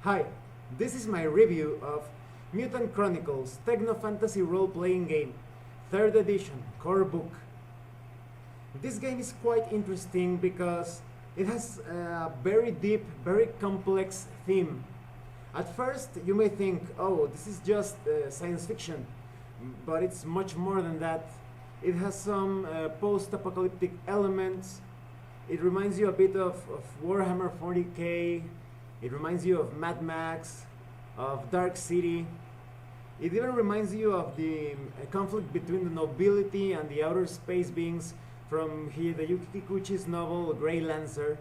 Hi, this is my review of Mutant Chronicles Techno Fantasy Role Playing Game, 3rd edition, core book. This game is quite interesting because it has a very deep, very complex theme. At first, you may think, oh, this is just science fiction, but it's much more than that. It has some post apocalyptic elements. It reminds you a bit of Warhammer 40k. It reminds you of Mad Max, of Dark City. It even reminds you of the conflict between the nobility and the outer space beings from Hideyuki Kikuchi's novel Grey Lancer.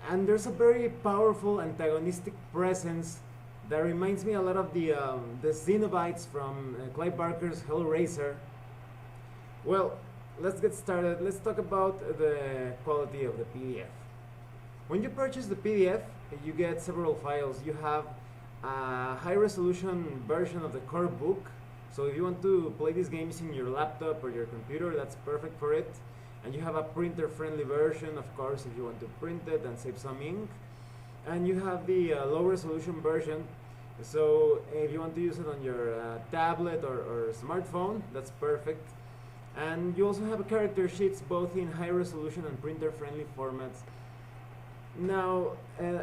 And there's a very powerful antagonistic presence that reminds me a lot of the Xenobites from Clive Barker's Hellraiser. Well, let's get started. Let's talk about the quality of the PDF. When you purchase the PDF, you get several files. You have a high resolution version of the core book. So if you want to play these games in your laptop or your computer, that's perfect for it. And you have a printer friendly version, of course, if you want to print it and save some ink. And you have the low resolution version. So if you want to use it on your tablet or smartphone, that's perfect. And you also have character sheets both in high resolution and printer friendly formats. Now,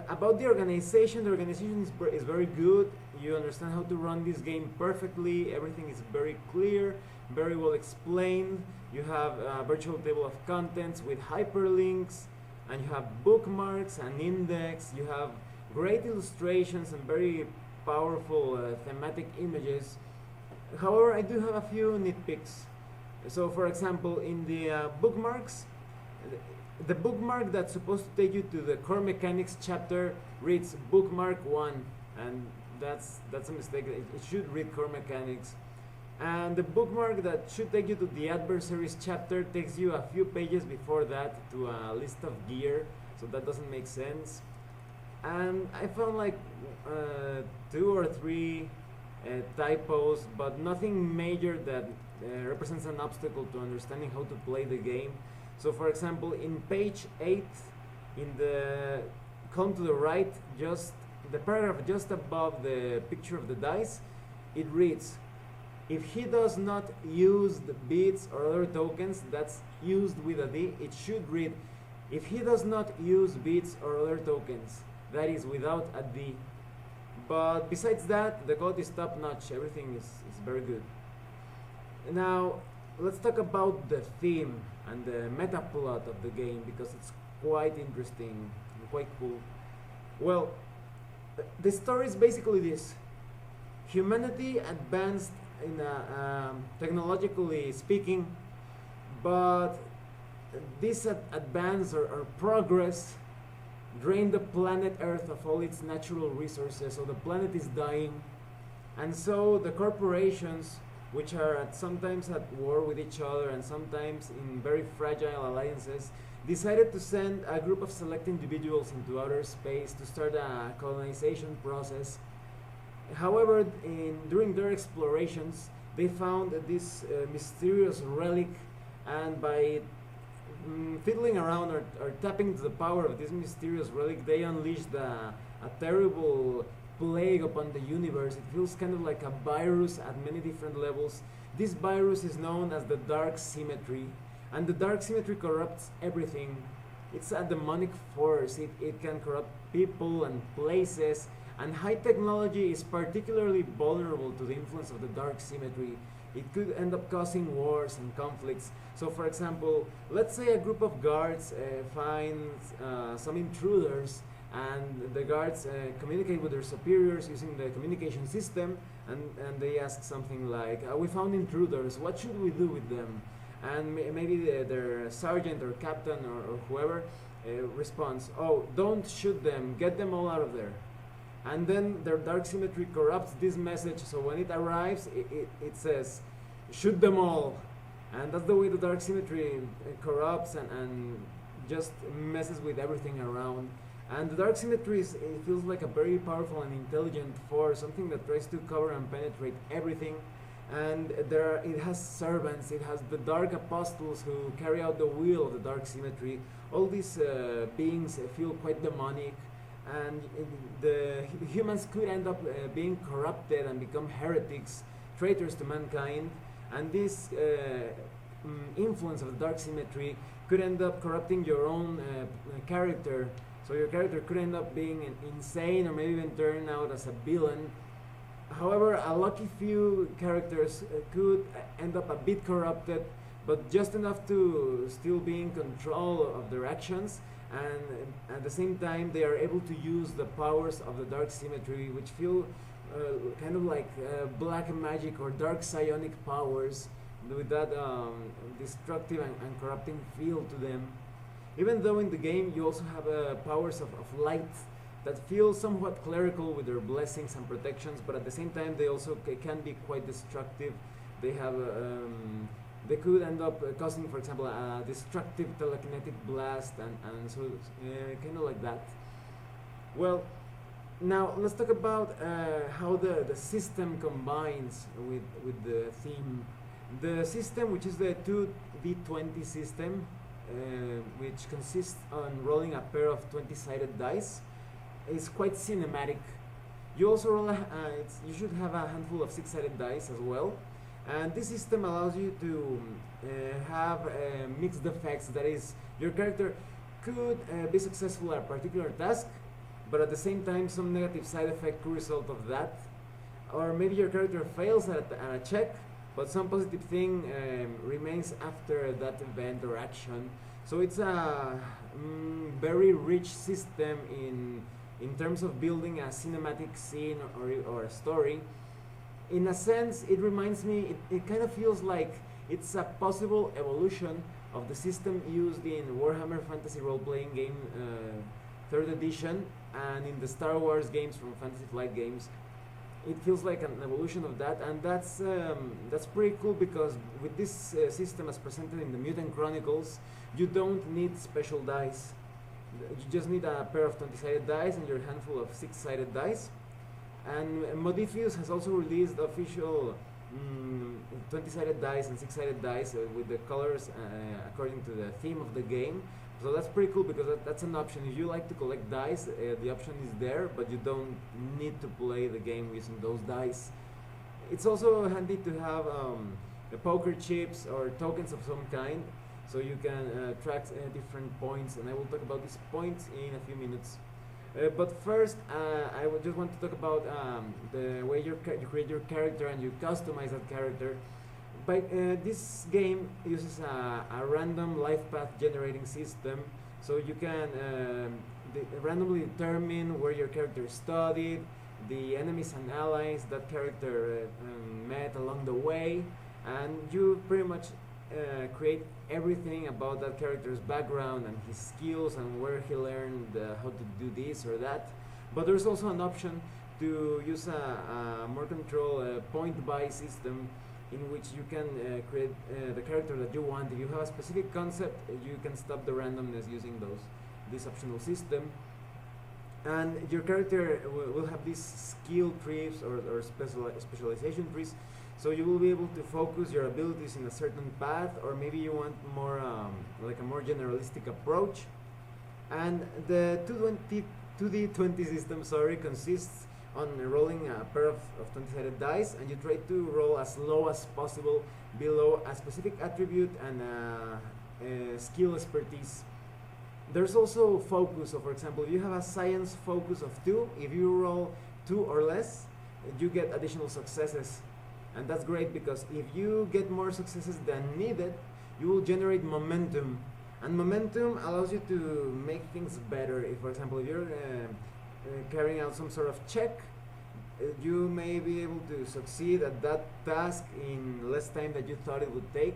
about the organization is very good. You understand how to run this game perfectly. Everything is very clear, very well explained. You have a virtual table of contents with hyperlinks, and you have bookmarks and index. You have great illustrations and very powerful thematic images. However, I do have a few nitpicks. So, for example, in the bookmarks, the bookmark that's supposed to take you to the core mechanics chapter reads bookmark 1, and that's a mistake. It should read core mechanics. And the bookmark that should take you to the adversaries chapter takes you a few pages before that to a list of gear, so that doesn't make sense. And I found like 2 or 3 typos, but nothing major that represents an obstacle to understanding how to play the game. So for example, in page 8, in the column to the right, just the paragraph just above the picture of the dice, it reads, if he does not use the bits or other tokens, that's used with a D, it should read, if he does not use bits or other tokens, that is without a D. But besides that, the quality is top notch, everything is very good. Now, let's talk about the theme and the meta plot of the game, because it's quite interesting and quite cool. Well, the story is basically this. Humanity advanced in technologically speaking, but this advance or progress drained the planet Earth of all its natural resources, so the planet is dying. And so the corporations, which are sometimes at war with each other and sometimes in very fragile alliances, decided to send a group of select individuals into outer space to start a colonization process. However, during their explorations, they found this mysterious relic, and by fiddling around or tapping into the power of this mysterious relic, they unleashed a terrible plague upon the universe. It feels kind of like a virus at many different levels. This virus is known as the Dark Symmetry, and the Dark Symmetry corrupts everything. It's a demonic force. It can corrupt people and places, and high technology is particularly vulnerable to the influence of the Dark Symmetry. It could end up causing wars and conflicts. So for example, let's say a group of guards finds some intruders, and the guards communicate with their superiors using the communication system, and they ask something like, we found intruders, what should we do with them? And maybe their sergeant or captain or whoever responds, oh, don't shoot them, get them all out of there. And then their Dark Symmetry corrupts this message, so when it arrives, it says, shoot them all. And that's the way the Dark Symmetry corrupts and just messes with everything around. And the Dark Symmetry it feels like a very powerful and intelligent force, something that tries to cover and penetrate everything. And it has servants, it has the Dark Apostles who carry out the will of the Dark Symmetry. All these beings feel quite demonic, and the humans could end up being corrupted and become heretics, traitors to mankind, and this influence of the Dark Symmetry could end up corrupting your own character. So your character could end up being insane or maybe even turn out as a villain. However, a lucky few characters could end up a bit corrupted, but just enough to still be in control of their actions, and at the same time they are able to use the powers of the Dark Symmetry, which feel kind of like black magic or dark psionic powers, with that destructive and corrupting feel to them. Even though in the game you also have powers of light that feel somewhat clerical with their blessings and protections, but at the same time they also can be quite destructive. They have they could end up causing, for example, a destructive telekinetic blast, and so kind of like that. Well, now let's talk about how the system combines with the theme. The system, which is the 2d20 system, which consists on rolling a pair of 20-sided dice, is quite cinematic. You also roll you should have a handful of 6-sided dice as well, and this system allows you to have mixed effects. That is, your character could be successful at a particular task, but at the same time some negative side effect could result of that, or maybe your character fails at a check, but some positive thing remains after that event or action. So it's a very rich system in terms of building a cinematic scene or a story. In a sense, it reminds me, it kind of feels like it's a possible evolution of the system used in Warhammer Fantasy Role-Playing Game 3rd edition and in the Star Wars games from Fantasy Flight Games. It feels like an evolution of that, and that's pretty cool, because with this system as presented in the Mutant Chronicles, you don't need special dice. You just need a pair of 20-sided dice and your handful of 6-sided dice. And Modifius has also released official 20-sided dice and 6-sided dice with the colors according to the theme of the game. So that's pretty cool, because that's an option. If you like to collect dice, the option is there, but you don't need to play the game using those dice. It's also handy to have poker chips or tokens of some kind, so you can track different points, and I will talk about these points in a few minutes. But first, I would just want to talk about the way you create your character and you customize that character. This game uses a random life path generating system, so you can randomly determine where your character studied, the enemies and allies that character met along the way, and you pretty much create everything about that character's background and his skills and where he learned how to do this or that. But there's also an option to use a more controlled point-buy system, in which you can create the character that you want. If you have a specific concept, you can stop the randomness using this optional system. And your character will have these skill trees or specialization trees, so you will be able to focus your abilities in a certain path, or maybe you want more like a more generalistic approach. And the 2d20 system, consists on rolling a pair of 20-sided dice, and you try to roll as low as possible below a specific attribute and skill expertise. There's also focus. So for example, if you have a science focus of 2, if you roll 2 or less, you get additional successes. And that's great, because if you get more successes than needed, you will generate momentum. And momentum allows you to make things better. If, for example, if you're carrying out some sort of check, you may be able to succeed at that task in less time than you thought it would take.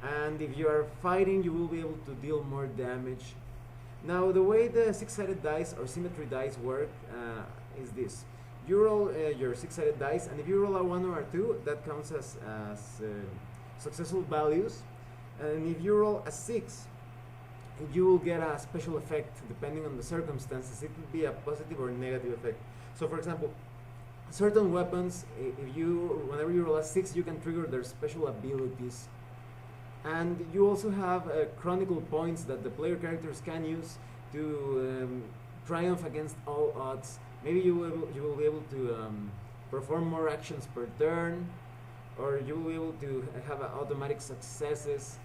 And if you are fighting, you will be able to deal more damage. Now, the way the 6-sided dice or symmetry dice work is this. You roll your 6-sided dice, and if you roll a 1 or a 2, that counts as successful values. And if you roll a 6, you will get a special effect depending on the circumstances. It could be a positive or negative effect. So for example, certain weapons, whenever you roll a 6, you can trigger their special abilities. And you also have chronicle points that the player characters can use to triumph against all odds. Maybe you will be able to perform more actions per turn, or you will be able to have automatic successes.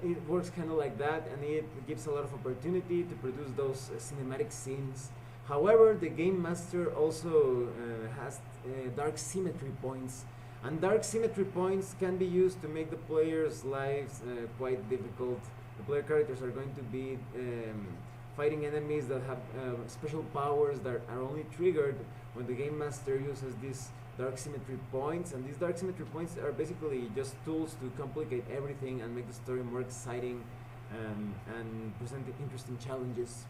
It works kind of like that, and it gives a lot of opportunity to produce those cinematic scenes. However, the game master also has dark symmetry points, and dark symmetry points can be used to make the players' lives quite difficult. The player characters are going to be fighting enemies that have special powers that are only triggered when the game master uses these dark symmetry points, and these dark symmetry points are basically just tools to complicate everything and make the story more exciting and present interesting challenges.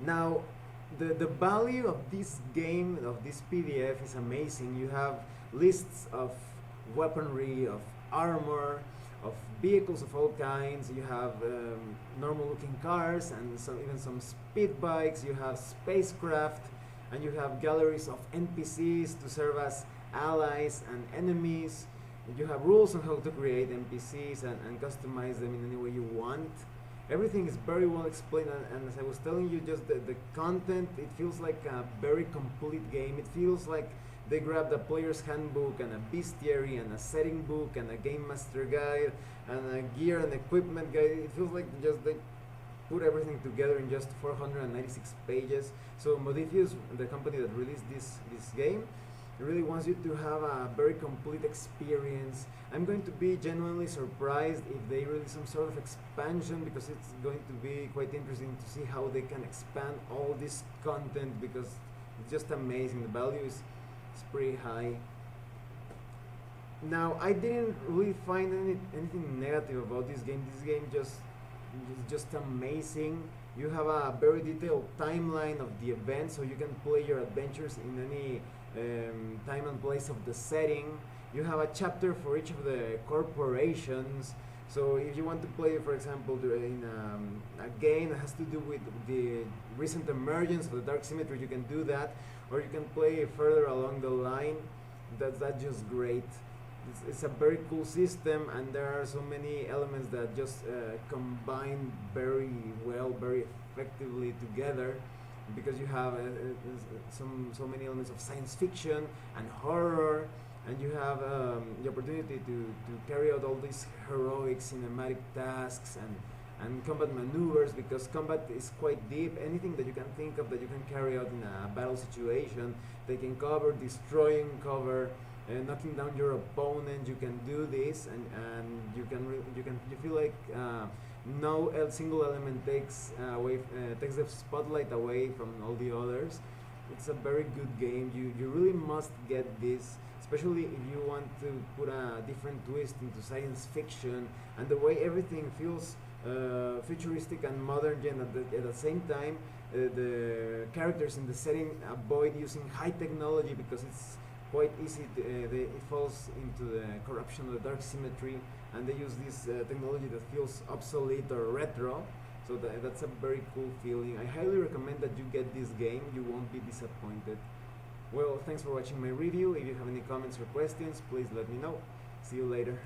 Now, the value of this game, of this PDF, is amazing. You have lists of weaponry, of armor, of vehicles of all kinds. You have normal looking cars and even some speed bikes. You have spacecraft, and you have galleries of NPCs to serve as allies and enemies. You have rules on how to create NPCs and customize them in any way you want. Everything is very well explained, and as I was telling you, just the content, it feels like a very complete game. It feels like they grabbed a player's handbook and a bestiary and a setting book and a game master guide and a gear and equipment guide. It feels like just they put everything together in just 496 pages. So Modifius, the company that released this game, really wants you to have a very complete experience. I'm going to be genuinely surprised if they release some sort of expansion, because it's going to be quite interesting to see how they can expand all this content, because it's just amazing. The value is pretty high. Now, I didn't really find anything negative about this game. This game is just amazing. You have a very detailed timeline of the event, so you can play your adventures in any time and place of the setting. You have a chapter for each of the corporations. So if you want to play, for example, in a game that has to do with the recent emergence of the Dark Symmetry, you can do that, or you can play further along the line. That's just great. It's a very cool system, and there are so many elements that just combine very well, very effectively together, because you have so many elements of science fiction and horror, and you have the opportunity to carry out all these heroic cinematic tasks and combat maneuvers, because combat is quite deep. Anything that you can think of that you can carry out in a battle situation, taking cover, destroying cover, knocking down your opponent, you can do this, and you feel like no single element takes the spotlight away from all the others. It's a very good game. You really must get this, especially if you want to put a different twist into science fiction, and the way everything feels futuristic and modern, and at the same time the characters in the setting avoid using high technology, because it's quite easy it falls into the corruption of the Dark Symmetry, and they use this technology that feels obsolete or retro. So that's a very cool feeling. I highly recommend that you get this game. You won't be disappointed. Well, thanks for watching my review. If you have any comments or questions, please let me know. See you later.